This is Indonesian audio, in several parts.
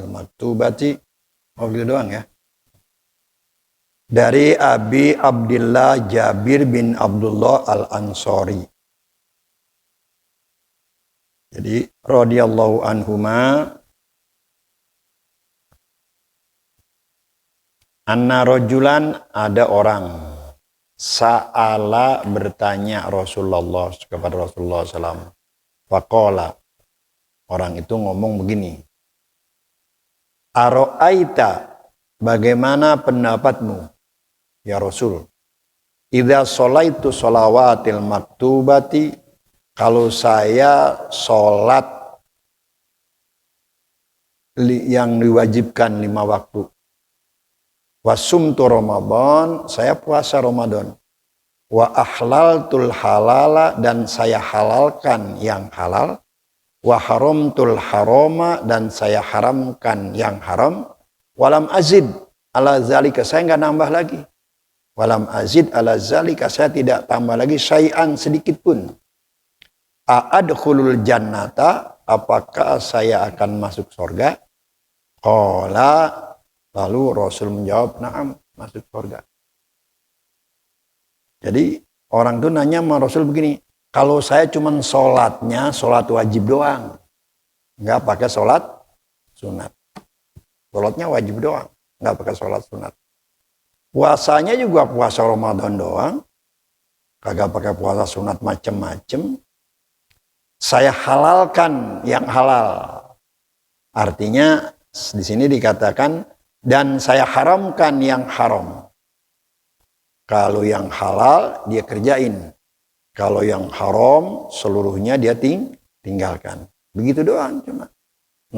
Maktubati, oh gitu doang ya. Dari Abi Abdillah Jabir bin Abdullah Al-Ansari. Jadi radhiyallahu anhuma anna rajulan, ada orang sa'ala, bertanya Rasulullah kepada Rasulullah SAW. Faqala, orang itu ngomong begini. Aro'aita, bagaimana pendapatmu ya Rasul? Idza sholaitu sholawatil maktubati, kalau saya sholat yang diwajibkan 5 waktu. Wasumtu Ramadan, saya puasa Ramadan. Wa ahlaltul halala, dan saya halalkan yang halal. Wa haramtul harama, dan saya haramkan yang haram. Walam azid ala zalika, saya enggak nambah lagi. Walam azid ala zalika, saya tidak tambah lagi syai'an sedikit pun. A'adkhulul jannata, apakah saya akan masuk surga? Qala, lalu Rasul menjawab, na'am, masuk surga. Jadi orang itu nanya sama Rasul begini, kalau saya cuma sholatnya, sholat wajib doang. Nggak pakai sholat sunat. Sholatnya wajib doang, nggak pakai sholat sunat. Puasanya juga puasa Ramadan doang. Kagak pakai puasa sunat macem-macem. Saya halalkan yang halal. Artinya di sini dikatakan, dan saya haramkan yang haram. Kalau yang halal dia kerjain. Kalau yang haram seluruhnya dia tinggalkan. Begitu doang cuma.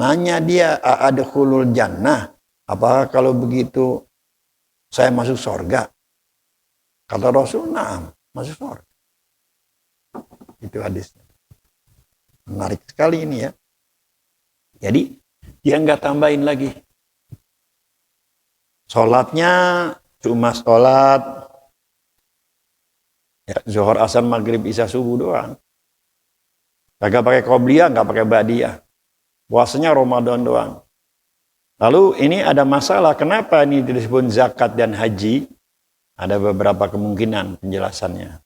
Nanya dia, a'adkhulul jannah, apakah kalau begitu saya masuk surga? Kata Rasul, na'am, masuk surga. Itu hadisnya. Menarik sekali ini ya. Jadi dia nggak tambahin lagi. Sholatnya cuma sholat ya, zuhur, asar, maghrib, isya, subuh doang. Kagak pakai qobliyah, nggak pakai ba'diyah. Puasanya Ramadan doang. Lalu ini ada masalah, kenapa ini disebut zakat dan haji? Ada beberapa kemungkinan penjelasannya.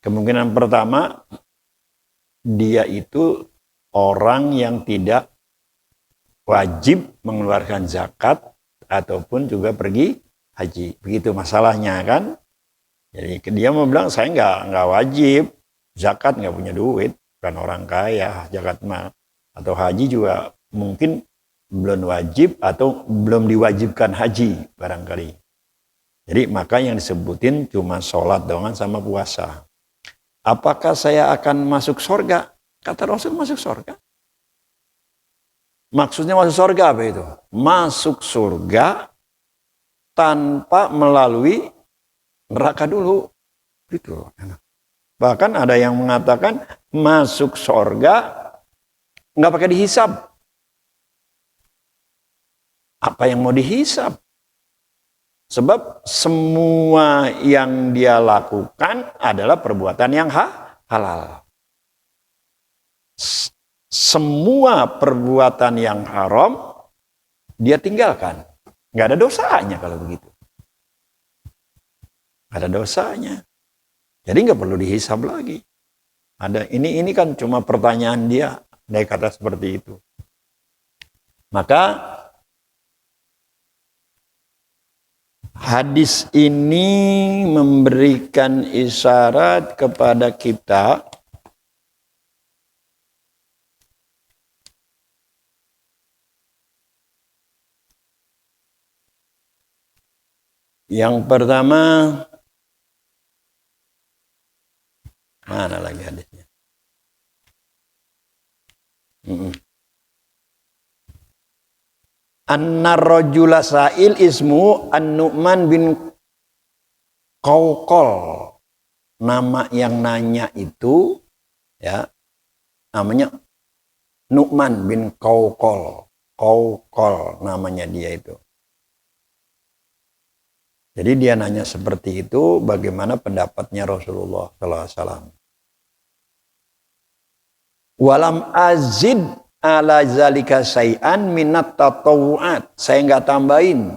Kemungkinan pertama, dia itu orang yang tidak wajib mengeluarkan zakat ataupun juga pergi haji. Begitu masalahnya kan? Jadi dia mau bilang, saya nggak wajib zakat, nggak punya duit, bukan orang kaya, zakat mah. Atau haji juga mungkin belum wajib atau belum diwajibkan haji barangkali. Jadi maka yang disebutin cuma sholat doang sama puasa. Apakah saya akan masuk surga? Kata Rasul, masuk surga. Maksudnya masuk surga apa itu? Masuk surga tanpa melalui neraka dulu. Gitu. Bahkan ada yang mengatakan masuk surga nggak pakai dihisab. Apa yang mau dihisab? Sebab semua yang dia lakukan adalah perbuatan yang halal. Semua perbuatan yang haram dia tinggalkan. Nggak ada dosanya kalau begitu. Ada dosanya. Jadi nggak perlu dihisab lagi. Ada ini kan cuma pertanyaan dia, dia kata seperti itu. Maka hadis ini memberikan isyarat kepada kita yang pertama, mana lagi hadisnya? Annar rajula sa'il ismu An-Nu'man bin Qaukol, nama yang nanya itu ya namanya Nu'man bin Qaukol. Qaukol namanya dia itu. Jadi dia nanya seperti itu, bagaimana pendapatnya Rasulullah SAW. Walam azid ala zalika say'an minat tatawu'at. Saya nggak tambahin.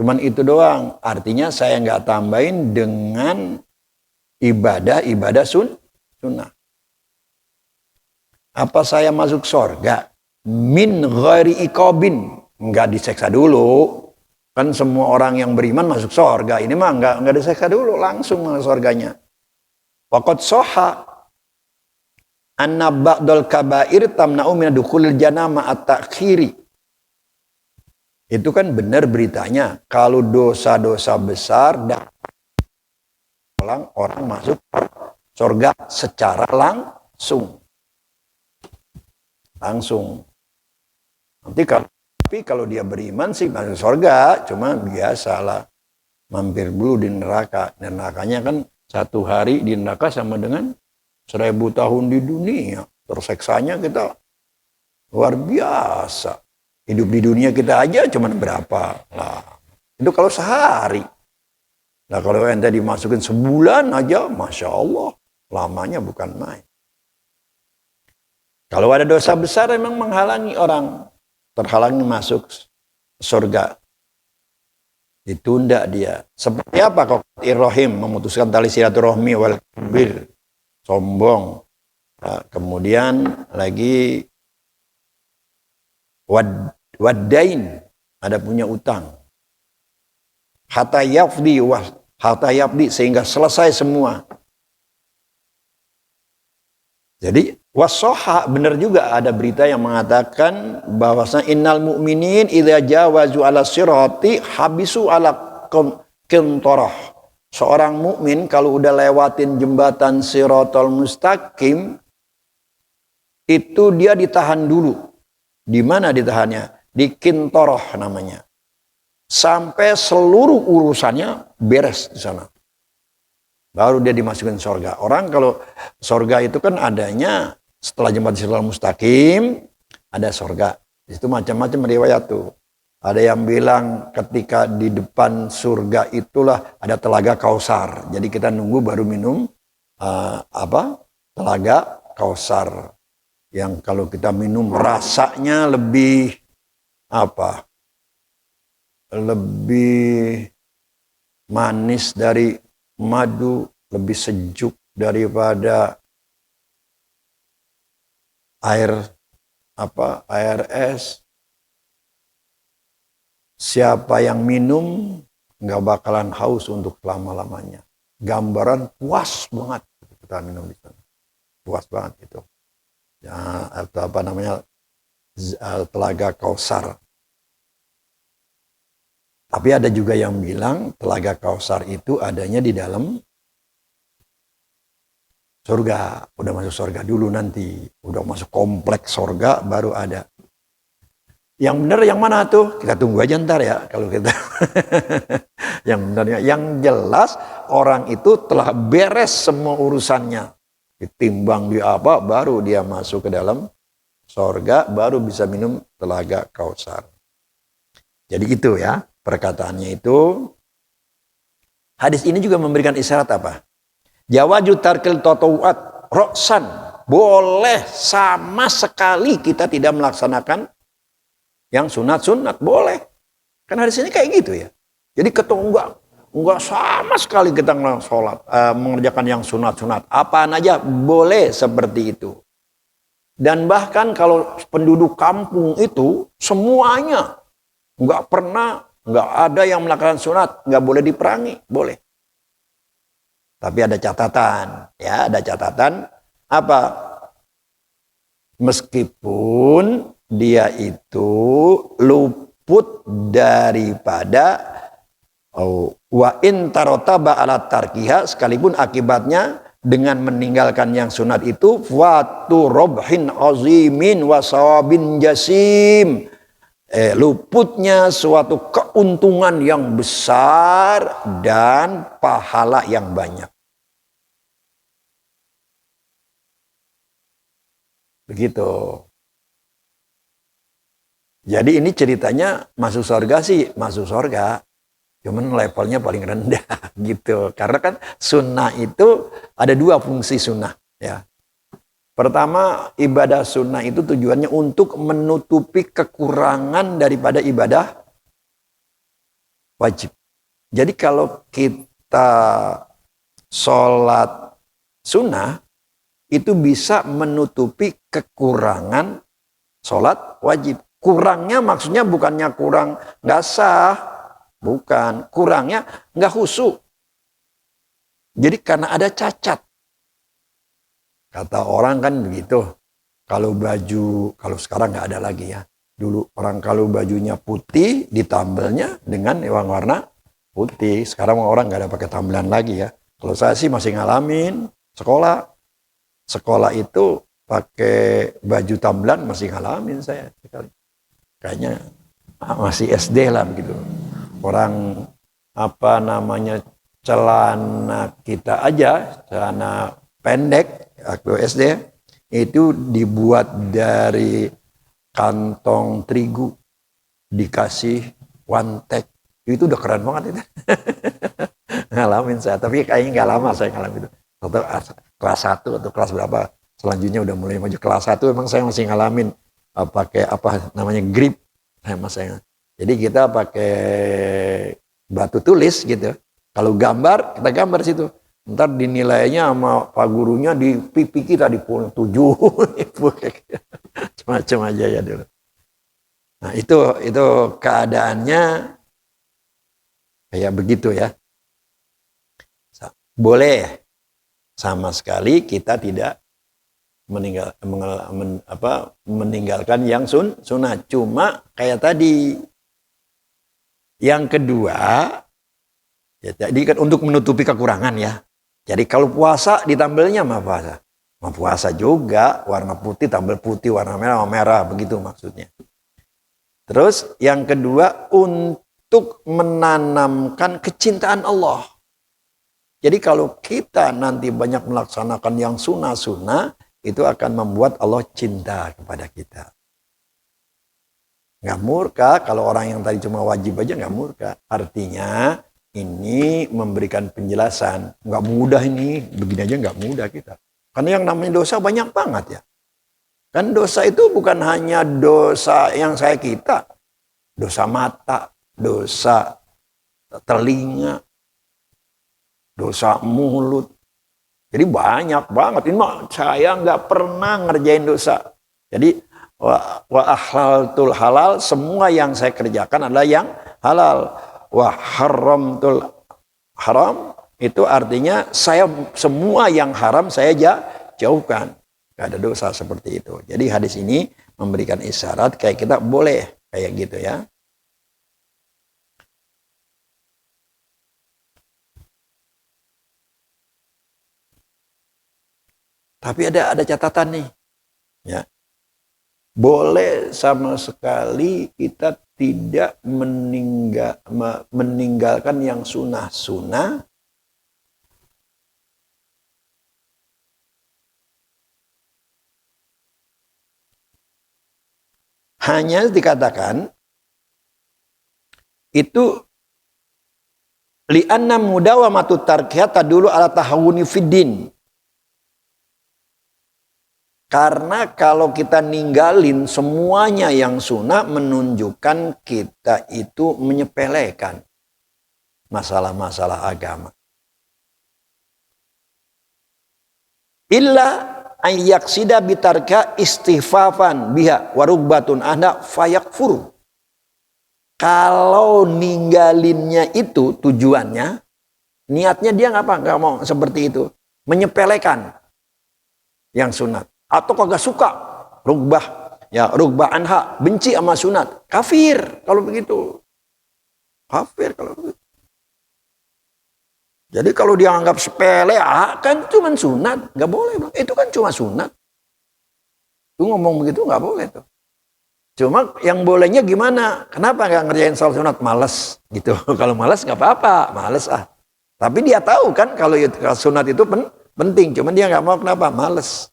Cuman itu doang. Artinya saya nggak tambahin dengan ibadah sunnah. Apa saya masuk surga? Min ghairi iqabin. Nggak diseksa dulu. Kan semua orang yang beriman masuk surga. Ini mah nggak diseksa dulu, langsung masuk surganya. Waqad soha anna ba'dal kabair tamna'u min dukhulil jannah ma'at ta'khiri. Itu kan benar beritanya. Kalau dosa-dosa besar dan orang masuk surga secara langsung. Tapi kalau dia beriman sih masuk surga, cuma biasalah mampir dulu di neraka. Dan nerakanya kan 1 hari di neraka sama dengan 1000 tahun di dunia. Terseksanya kita luar biasa. Hidup di dunia kita aja cuma berapa? Nah, itu kalau sehari. Nah kalau ente dimasukin sebulan aja, Masya Allah, lamanya bukan main. Kalau ada dosa besar memang menghalangi orang. Terhalangi masuk surga. Ditunda dia. Seperti apa kok Ibrahim memutuskan tali silaturahmi wal kibir, sombong. Nah, kemudian lagi wadain, ada punya utang. Hatta yafdi sehingga selesai semua. Jadi wasoha, benar juga ada berita yang mengatakan bahwasanya innal mu'minin idza jawazu ala sirati habisu ala qintarah. Seorang mukmin kalau udah lewatin jembatan Shiratal Mustaqim itu dia ditahan dulu. Di mana ditahannya? Di qintarah namanya. Sampai seluruh urusannya beres di sana. Baru dia dimasukin surga. Orang kalau surga itu kan adanya setelah jembatan Shiratal Mustaqim, ada surga. Di situ macam-macam riwayat tuh. Ada yang bilang ketika di depan surga itulah ada telaga Kausar. Jadi kita nunggu baru minum telaga Kausar. Yang kalau kita minum rasanya lebih lebih manis dari madu, lebih sejuk daripada air es. Siapa yang minum nggak bakalan haus untuk lama-lamanya. Gambaran puas banget kita minum di sana. Puas banget itu. Ya, atau telaga Kausar. Tapi ada juga yang bilang telaga Kausar itu adanya di dalam surga. Udah masuk surga dulu nanti. Udah masuk kompleks surga baru ada. Yang benar yang mana tuh? Kita tunggu aja ntar ya. Kalau kita yang benarnya. Yang jelas orang itu telah beres semua urusannya. Ditimbang di apa baru dia masuk ke dalam surga. Baru bisa minum telaga Kausar. Jadi itu ya. Perkataannya itu, hadis ini juga memberikan isyarat apa? Jawaju tarkil tatawu'at roksan, boleh sama sekali kita tidak melaksanakan yang sunat-sunat, boleh. Kan hadis ini kayak gitu ya. Jadi enggak sama sekali kita mengerjakan yang sunat-sunat. Apaan aja boleh seperti itu. Dan bahkan kalau penduduk kampung itu semuanya nggak ada yang melakukan sunat, nggak boleh diperangi, boleh. Tapi ada catatan, ya ada catatan apa? Meskipun dia itu luput daripada wa in tarotaba ala tarkiha, sekalipun akibatnya dengan meninggalkan yang sunat itu watu robhin azimin wasawabin jasim, luputnya suatu keuntungan yang besar dan pahala yang banyak. Begitu. Jadi ini ceritanya masuk surga sih, masuk surga. Cuman levelnya paling rendah gitu. Karena kan sunnah itu ada dua fungsi sunnah. Ya. Pertama, ibadah sunnah itu tujuannya untuk menutupi kekurangan daripada ibadah wajib. Jadi kalau kita sholat sunnah, itu bisa menutupi kekurangan sholat wajib. Kurangnya maksudnya bukannya kurang nggak sah, bukan. Kurangnya nggak khusyuk. Jadi karena ada cacat. Kata orang kan begitu. Kalau baju, kalau sekarang nggak ada lagi ya. Dulu orang kalau bajunya putih, ditambelnya dengan warna putih. Sekarang orang nggak ada pakai tambelan lagi ya. Kalau saya sih masih ngalamin sekolah. Sekolah itu pakai baju tambelan masih ngalamin saya sekali. Kayaknya masih SD lah begitu. Orang apa namanya celana kita aja, celana pendek waktu SD itu dibuat dari kantong terigu dikasih wantek. Itu udah keren banget itu. Ngalamin saya, tapi kayaknya nggak lama saya ngalamin itu. Atau kelas 1 atau kelas berapa selanjutnya udah mulai maju kelas 1 emang saya masih ngalamin pakai apa namanya grip saya. Jadi kita pakai batu tulis gitu. Kalau gambar kita gambar situ. Ntar dinilainya sama pak gurunya di pipi kita di 7 macam aja ya dulu. Nah itu keadaannya kayak begitu ya. Boleh sama sekali kita tidak meninggalkan yang sunnah. Cuma kayak tadi. Yang kedua, ya, jadi kan untuk menutupi kekurangan ya. Jadi kalau puasa ditambelnya mah puasa. Mah puasa juga, warna putih tambel putih, warna merah merah, begitu maksudnya. Terus yang kedua untuk menanamkan kecintaan Allah. Jadi kalau kita nanti banyak melaksanakan yang sunnah-sunnah, itu akan membuat Allah cinta kepada kita. Nggak murka, kalau orang yang tadi cuma wajib aja nggak murka. Artinya ini memberikan penjelasan. Nggak mudah ini, begini aja nggak mudah kita. Karena yang namanya dosa banyak banget ya. Kan dosa itu bukan hanya dosa yang saya kita. Dosa mata, dosa telinga, dosa mulut. Jadi banyak banget. Ini saya nggak pernah ngerjain dosa. Jadi wa ahlaltul halal, semua yang saya kerjakan adalah yang halal. Wa haramtul haram, itu artinya saya semua yang haram saya jauhkan. Gak ada dosa seperti itu. Jadi hadis ini memberikan isyarat kayak kita boleh kayak gitu ya. Tapi ada catatan nih. Ya. Boleh sama sekali kita tidak meninggalkan yang sunnah-sunnah. Hanya dikatakan itu li'anna mudawamatu tarkiha tadulu ala tahawuni fiddin. Karena kalau kita ninggalin semuanya yang sunnah menunjukkan kita itu menyepelekan masalah-masalah agama. Illa ayyaksida bitarka istighfafan biha warugbatun ahda fayakfuru. Kalau ninggalinnya itu tujuannya, niatnya dia nggak mau seperti itu. Menyepelekan yang sunat. Atau kagak suka rugbah anha, benci sama sunat, kafir kalau begitu. Kafir kalau begitu. Jadi kalau dia anggap sepele, kan cuma sunat, nggak boleh bang. Itu kan cuma sunat. Itu ngomong begitu nggak boleh tuh. Cuma yang bolehnya gimana? Kenapa nggak ngerjain sholat sunat? Males gitu. Kalau males nggak apa-apa, males ah. Tapi dia tahu kan kalau sunat itu penting. Cuman dia nggak mau, kenapa? Males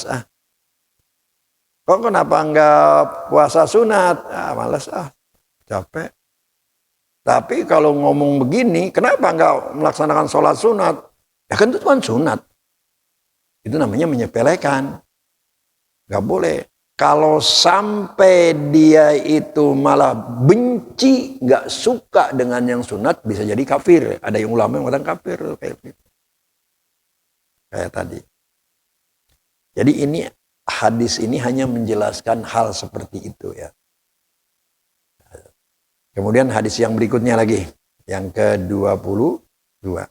ah. Kok kenapa nggak puasa sunat? Ah, males ah, capek. Tapi kalau ngomong begini, kenapa nggak melaksanakan sholat sunat? Ya kan itu kan sunat. Itu namanya menyepelekan. Nggak boleh. Kalau sampai dia itu malah benci, nggak suka dengan yang sunat, bisa jadi kafir. Ada yang ulama yang mengatakan kafir. Kayak tadi. Jadi ini hadis ini hanya menjelaskan hal seperti itu ya. Kemudian hadis yang berikutnya lagi. Yang ke-22.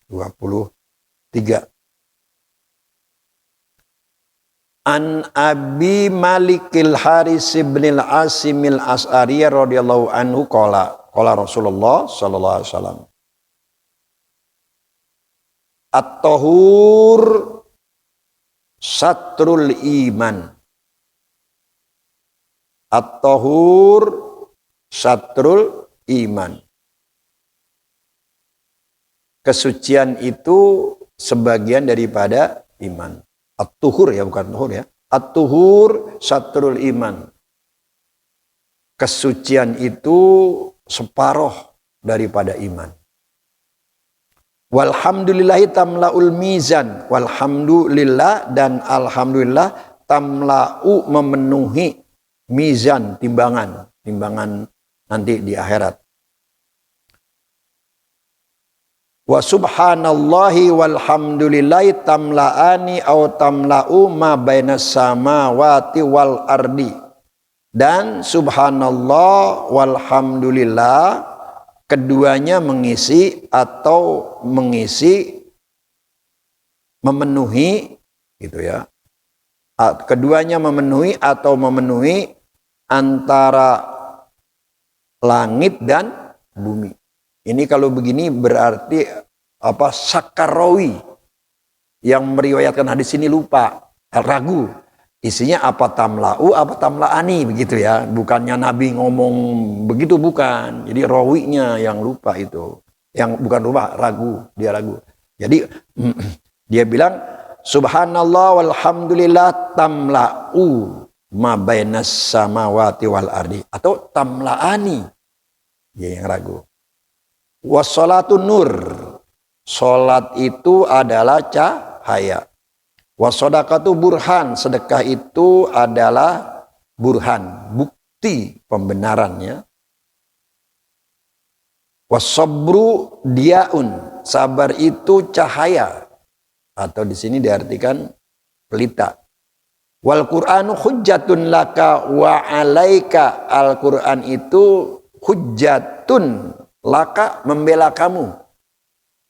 23. An Abi Malikil Haris bin al-Asimil As'ari radhiyallahu anhu qala Rasulullah sallallahu alaihi wasallam At-tahur satrul iman. At-tahur satrul iman. Kesucian itu sebagian daripada iman. At-tuhur ya, bukan tuhur ya. At-tuhur satrul iman. Kesucian itu separuh daripada iman. Walhamdulillahi tamla'ul mizan. Walhamdulillah dan alhamdulillah tamla'u memenuhi mizan, timbangan nanti di akhirat. Wa subhanallahi walhamdulillahi tamla'ani au tamla'u ma bainas samawati wal ardi. Dan subhanallah walhamdulillah keduanya mengisi atau memenuhi gitu ya. Keduanya memenuhi atau memenuhi antara langit dan bumi. Ini kalau begini berarti apa, Sakarawi yang meriwayatkan hadis ini lupa, ragu. Isinya apa tamla'u, apa tamla'ani begitu ya. Bukannya Nabi ngomong begitu, bukan. Jadi rawinya yang lupa itu. Yang bukan lupa, ragu, dia ragu. Jadi dia bilang subhanallah walhamdulillah tamla'u ma bainas samawati wal ardi atau tamla'ani. Dia yang ragu. Wassalatun nur. Salat itu adalah cahaya. Wassadaqatu burhan. Sedekah itu adalah burhan, bukti pembenarannya. Wassabru diaun. Sabar itu cahaya. Atau di sini diartikan pelita. Wal Qur'anu hujjatun laka wa alaika. Al-Qur'an itu hujjatun laka, membela kamu,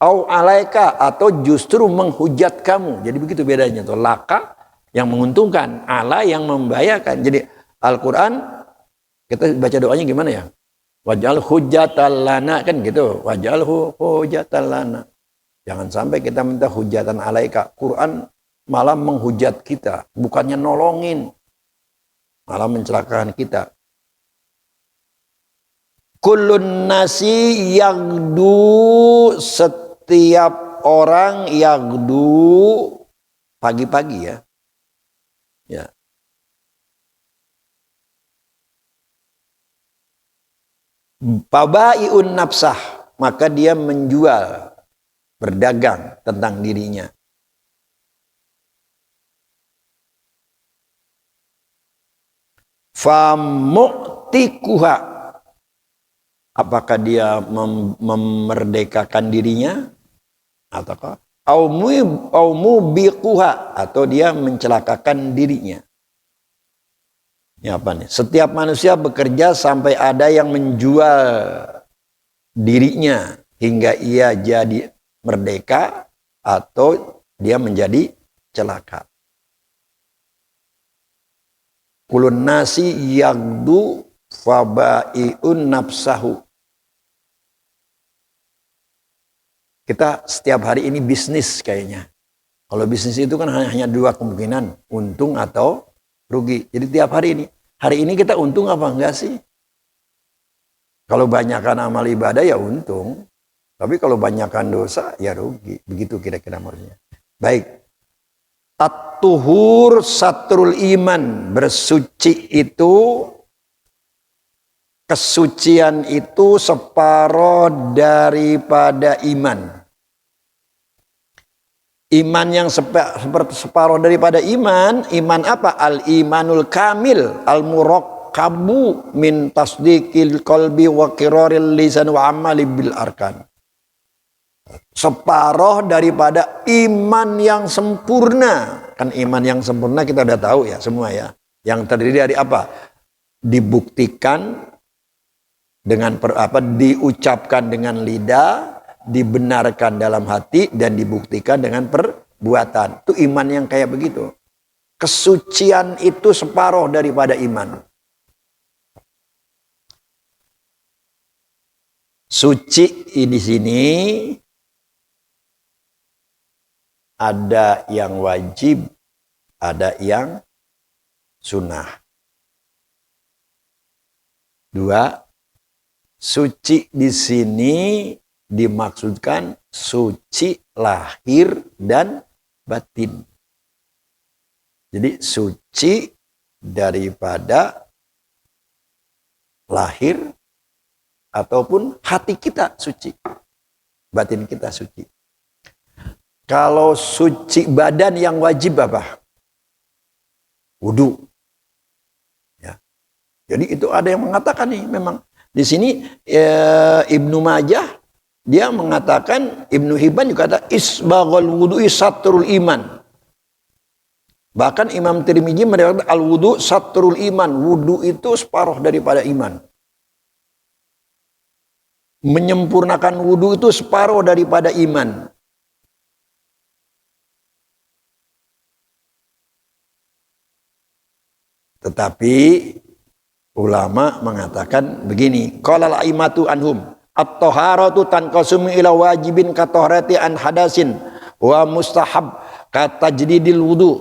au alaika, atau justru menghujat kamu. Jadi begitu bedanya tuh. Laka yang menguntungkan, ala yang membahayakan. Jadi Al-Quran kita baca doanya gimana ya? Waj'al hujjatan lana, kan gitu. Waj'al hujjatan lana. Jangan sampai kita minta hujatan alaika. Quran malah menghujat kita, bukannya nolongin, malah mencelakakan kita. Kullun nasi yagdu, setiap orang yagdu pagi-pagi ya. Ya. Pabai'un nafsah, maka dia menjual, berdagang tentang dirinya. Famu'tikuha, apakah dia memerdekakan dirinya ataukah au mubiquha, atau dia mencelakakan dirinya. Ini apa nih? Setiap manusia bekerja sampai ada yang menjual dirinya hingga ia jadi merdeka atau dia menjadi celaka. Kulun nasi yagdu fabai'un nafsahu. Kita setiap hari ini bisnis kayaknya. Kalau bisnis itu kan hanya dua kemungkinan, untung atau rugi. Jadi tiap hari ini kita untung apa enggak sih? Kalau banyakkan amal ibadah ya untung. Tapi kalau banyakkan dosa ya rugi. Begitu kira-kira maksudnya. Baik. At-tuhur satrul iman. Bersuci itu, kesucian itu separuh daripada iman. Iman yang seperti separuh daripada iman apa? Al-imanul kamil, al-murakkabu min tasdiqil qalbi wa qiraril lisan wa amali bil arkan. Separuh daripada iman yang sempurna. Kan iman yang sempurna kita udah tahu ya semua ya. Yang terdiri dari apa? Dibuktikan dengan diucapkan dengan lidah, dibenarkan dalam hati, dan dibuktikan dengan perbuatan. Itu iman yang kayak begitu. Kesucian itu separuh daripada iman. Suci di sini ada yang wajib, ada yang sunnah. Dua, suci di sini dimaksudkan suci lahir dan batin. Jadi suci daripada lahir ataupun hati kita suci, batin kita suci. Kalau suci badan yang wajib apa? Wudu. Ya. Jadi itu ada yang mengatakan nih memang di sini Ibnu Majah dia mengatakan, Ibnu Hibban juga kata isbaghul wudu'i satrul iman. Bahkan Imam Tirmidzi meriwayatkan al-wudu satrul iman. Wudu itu separuh daripada iman. Menyempurnakan wudu itu separuh daripada iman. Tetapi ulama mengatakan begini, qala al-aimatu anhum at-taharatu tanqasum ila wajibin katahrati an hadasin wa mustahab katajdidil wudu.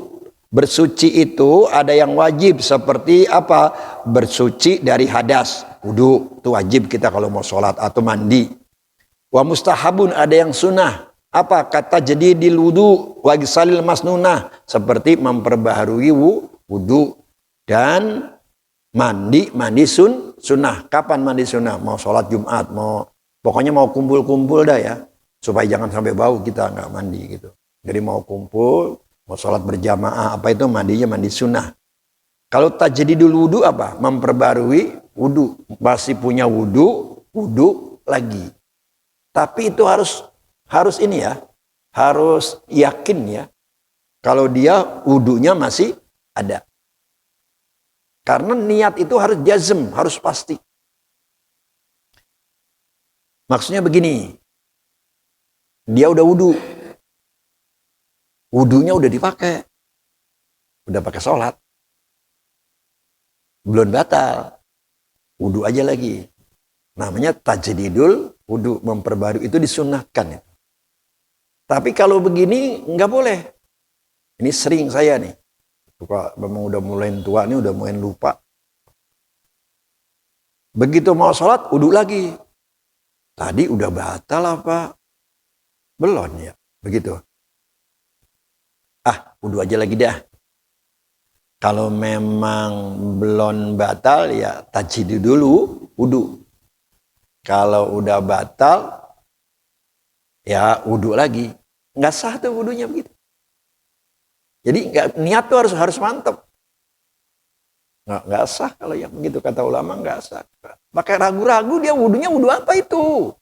Bersuci itu ada yang wajib seperti apa? Bersuci dari hadas, wudu itu wajib kita kalau mau sholat atau mandi. Wa mustahabun ada yang sunnah, apa? Katajdidil wudu wa ghisalil masnunah, seperti memperbaharui wudu dan mandi sunnah. Kapan mandi sunnah? Mau sholat Jumat, pokoknya mau kumpul-kumpul dah ya, supaya jangan sampai bau kita nggak mandi gitu. Jadi mau kumpul, mau sholat berjamaah, apa itu mandinya mandi sunnah. Kalau tajdidul wudu apa? Memperbarui wudu. Masih punya wudu lagi. Tapi itu harus ini ya, harus yakin ya, kalau dia wudunya masih ada. Karena niat itu harus jazm, harus pasti. Maksudnya begini, dia udah wudu, wudunya udah dipakai, udah pakai sholat, belum batal, wudu aja lagi. Namanya tajdidul wudu, memperbarui, itu disunnahkan. Tapi kalau begini nggak boleh. Ini sering saya nih. Memang udah mulai tua nih, udah mulai lupa. Begitu mau sholat, wudu lagi. Tadi udah batal apa? Belum ya, begitu. Wudu aja lagi dah. Kalau memang belum batal ya tajdid dulu wudu. Kalau udah batal ya wudu lagi. Nggak sah tuh wudunya begitu. Jadi niat tuh harus mantap. Nggak sah kalau yang begitu, kata ulama nggak sah. Pakai ragu-ragu dia wudunya wudu apa itu?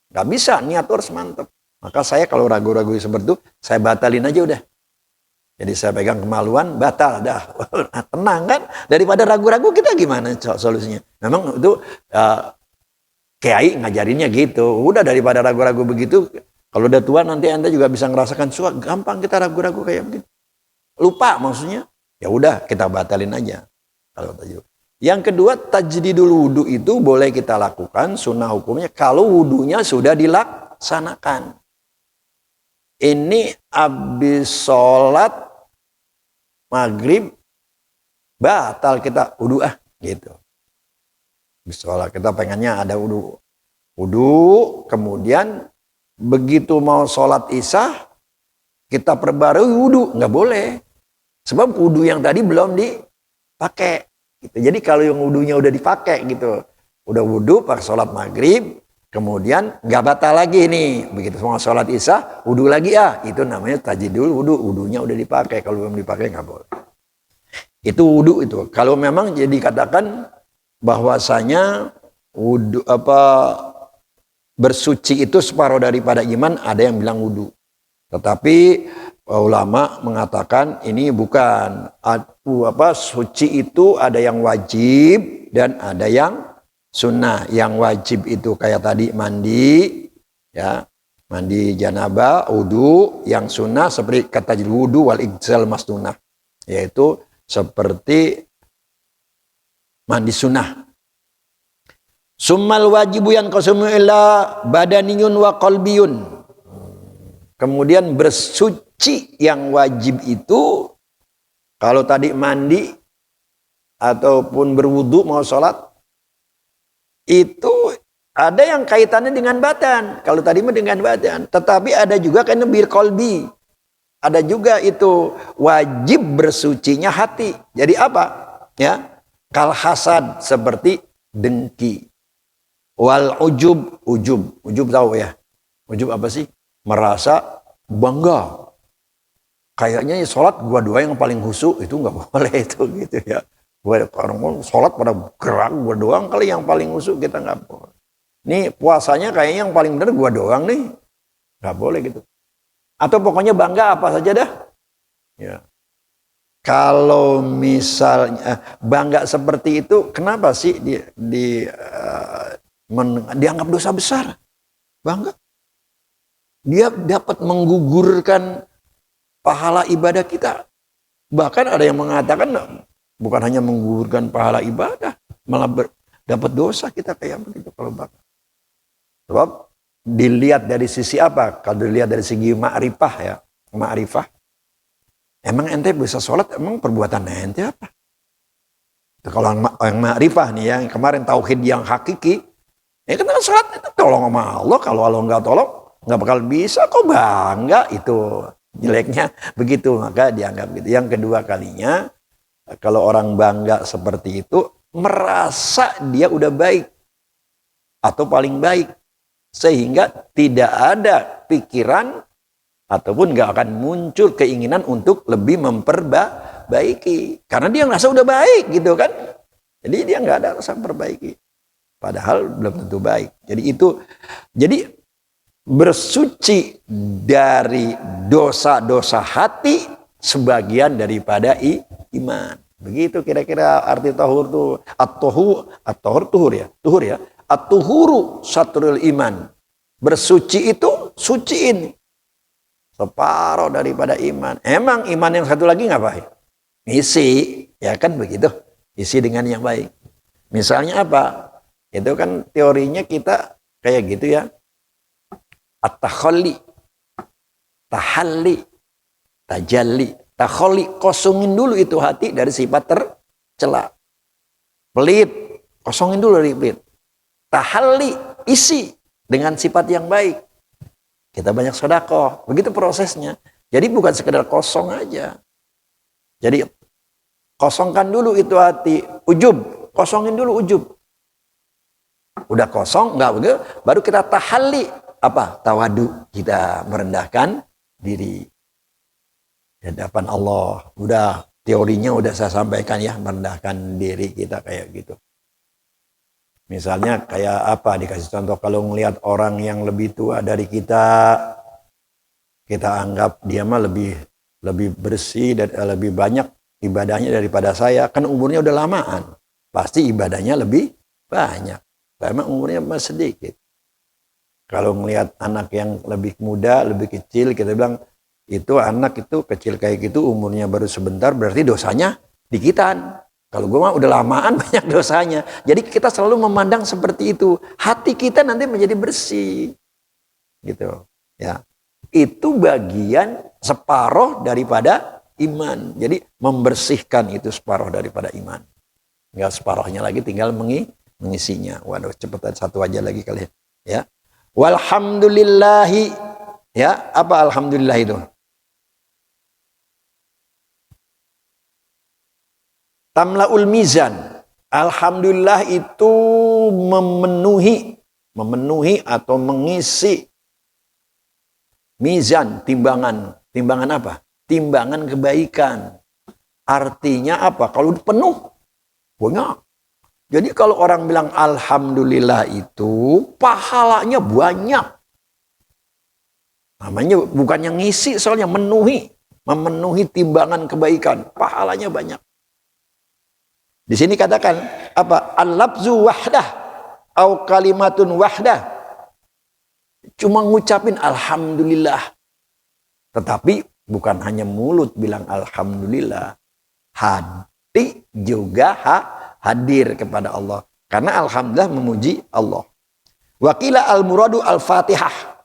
Nggak bisa, niat tuh harus mantap. Maka saya kalau ragu-ragu seperti itu, saya batalin aja udah. Jadi saya pegang kemaluan, batal dah. Tenang kan? Daripada ragu-ragu kita gimana solusinya? Memang itu kiai ngajarinnya gitu. Udah daripada ragu-ragu begitu, kalau udah tua nanti Anda juga bisa ngerasakan gampang kita ragu-ragu kayak begitu. Lupa maksudnya, ya udah kita batalin aja. Yang kedua, tajdidul wudu itu boleh kita lakukan, sunnah hukumnya kalau wudunya sudah dilaksanakan. ini habis sholat maghrib batal kita wudu gitu. Habis sholat kita pengennya ada wudu. Wudu, kemudian begitu mau sholat isya kita perbarui wudu, nggak boleh. Sebab wudu yang tadi belum dipakai. Gitu. Jadi kalau yang wudunya udah dipakai gitu, udah wudu pas sholat maghrib, kemudian nggak batal lagi nih. Begitu mau sholat isya, wudu lagi itu namanya tajdidul wudu. Wudunya udah dipakai, kalau belum dipakai nggak boleh. Itu wudu itu. Kalau memang jadi katakan bahwasanya wudu bersuci itu separuh daripada iman, ada yang bilang wudu. Tetapi ulama mengatakan ini bukan suci itu ada yang wajib dan ada yang sunnah. Yang wajib itu kayak tadi mandi, ya, mandi janabah, wudu. Yang sunnah seperti kata wudu wal ighsal masnunah, yaitu seperti mandi sunnah. Summal wajibu yang qasmu illa badaniyun wa qalbiyun. Kemudian bersuci yang wajib itu kalau tadi mandi ataupun berwudu mau sholat itu ada yang kaitannya dengan badan. Kalau tadi mah dengan badan, tetapi ada juga kan bir qalbi. Ada juga itu wajib bersucinya hati. Jadi apa? Ya, kal hasad seperti dengki. Wal ujub tahu ya? Ujub apa sih? Merasa bangga. Kayaknya sholat gua doang yang paling khusyuk, itu nggak boleh itu gitu ya. Orang sholat pada gerak gua doang kali yang paling khusyuk, kita nggak boleh. Nih puasanya kayaknya yang paling benar gua doang nih, nggak boleh gitu. Atau pokoknya bangga apa saja dah. Ya. Kalau misalnya bangga seperti itu, kenapa sih dianggap dosa besar? Bangga. Dia dapat menggugurkan pahala ibadah kita. Bahkan ada yang mengatakan bukan hanya menggugurkan pahala ibadah, malah dapat dosa kita kayak begitu kalau bangga. Sebab dilihat dari sisi apa? Kalau dilihat dari segi ma'rifah ya, ma'rifah. Emang ente bisa sholat, emang perbuatan ente apa? Kalau yang ma'rifah nih, yang kemarin tauhid yang hakiki, ya kan sholat itu tolong sama Allah. Kalau Allah nggak tolong, nggak bakal bisa. Kok bangga? Itu jeleknya begitu, maka dianggap gitu. Yang kedua kalinya, kalau orang bangga seperti itu, merasa dia udah baik atau paling baik, sehingga tidak ada pikiran ataupun nggak akan muncul keinginan untuk lebih memperbaiki, karena dia ngerasa udah baik gitu kan. Jadi dia nggak ada rasa memperbaiki, padahal belum tentu baik. Jadi bersuci dari dosa-dosa hati sebagian daripada iman. Begitu kira-kira arti tahur tuh. Tuhur ya. At-tuhuru satrul iman. Bersuci itu suciin separuh daripada iman. Emang iman yang satu lagi ngapain? Isi, ya kan begitu. Isi dengan yang baik. Misalnya apa? Itu kan teorinya kita kayak gitu ya. At-takhalli, tahalli, tajalli. Takhalli, kosongin dulu itu hati dari sifat tercela. Pelit, kosongin dulu dari pelit. Tahalli, isi dengan sifat yang baik. Kita banyak sedekah, begitu prosesnya. Jadi bukan sekedar kosong aja. Jadi kosongkan dulu itu hati, ujub, kosongin dulu ujub. Udah kosong, enggak begitu, baru kita tahalli, apa? Tawadu, kita merendahkan diri di hadapan Allah. Udah teorinya udah saya sampaikan ya, merendahkan diri kita kayak gitu. Misalnya kayak apa, dikasih contoh, kalau ngelihat orang yang lebih tua dari kita anggap dia mah lebih bersih dan lebih banyak ibadahnya daripada saya, kan umurnya udah lamaan, pasti ibadahnya lebih banyak. Memang umurnya masih sedikit. Kalau ngelihat anak yang lebih muda, lebih kecil, kita bilang itu anak itu kecil kayak gitu, umurnya baru sebentar, berarti dosanya dikitan. Kalau gue mah udah lamaan banyak dosanya. Jadi kita selalu memandang seperti itu. Hati kita nanti menjadi bersih. Gitu. Ya. itu bagian separuh daripada iman. Jadi membersihkan itu separuh daripada iman. Tinggal separuhnya lagi tinggal mengisinya. Waduh, cepetan satu aja lagi kali ya. Walhamdulillahi, ya, apa alhamdulillah itu? Tamlaul mizan. Alhamdulillah itu memenuhi atau mengisi mizan, timbangan. Timbangan apa? Timbangan kebaikan. Artinya apa? Kalau penuh, banyak. Jadi kalau orang bilang alhamdulillah itu pahalanya banyak. Namanya bukan yang ngisi, soalnya memenuhi timbangan kebaikan, pahalanya banyak. Di sini katakan apa? Al-lafzu wahdah au kalimatun wahdah. Cuma ngucapin alhamdulillah. Tetapi bukan hanya mulut bilang alhamdulillah. Hati juga hadir kepada Allah. Karena alhamdulillah memuji Allah. Wakila al-muradu al-fatihah.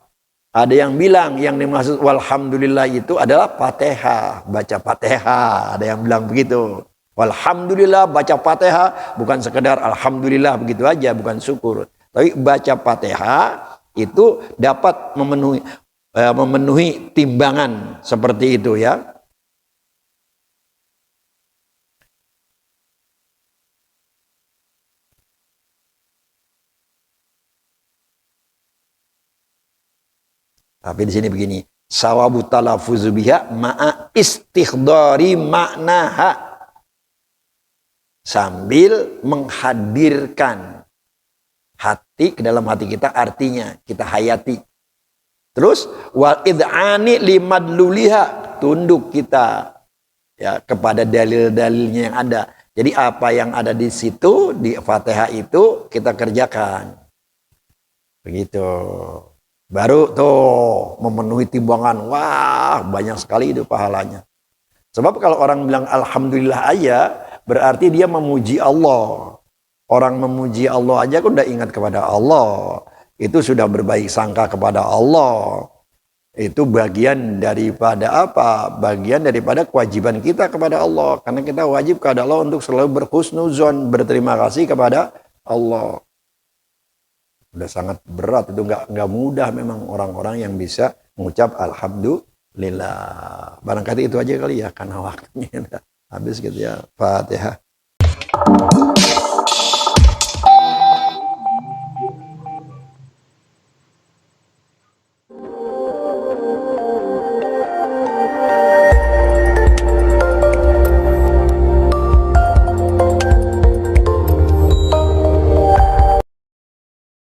Ada yang bilang yang dimaksud walhamdulillah itu adalah Fatihah, baca Fatihah. Ada yang bilang begitu. Walhamdulillah baca Fatihah bukan sekedar alhamdulillah begitu aja, bukan syukur. Tapi baca Fatihah itu dapat memenuhi timbangan seperti itu ya. Tapi di sini begini, sawabu talaffuzu biha ma'a istighdari maknaha. Sambil menghadirkan hati ke dalam hati kita, artinya kita hayati. Terus wal id'ani limadluliha, tunduk kita ya kepada dalil-dalilnya yang ada. Jadi apa yang ada di situ di Fatihah itu kita kerjakan. Begitu. Baru tuh memenuhi timbangan. Wah, banyak sekali itu pahalanya. Sebab kalau orang bilang alhamdulillah aja, berarti dia memuji Allah. Orang memuji Allah aja kan udah ingat kepada Allah. Itu sudah berbaik sangka kepada Allah. Itu bagian daripada apa? Bagian daripada kewajiban kita kepada Allah. Karena kita wajib kepada Allah untuk selalu berhusnuzon, berterima kasih kepada Allah. Udah sangat berat, itu nggak mudah memang orang-orang yang bisa mengucap alhamdulillah. Barangkali itu aja kali ya, karena waktunya habis gitu ya. Fatihah.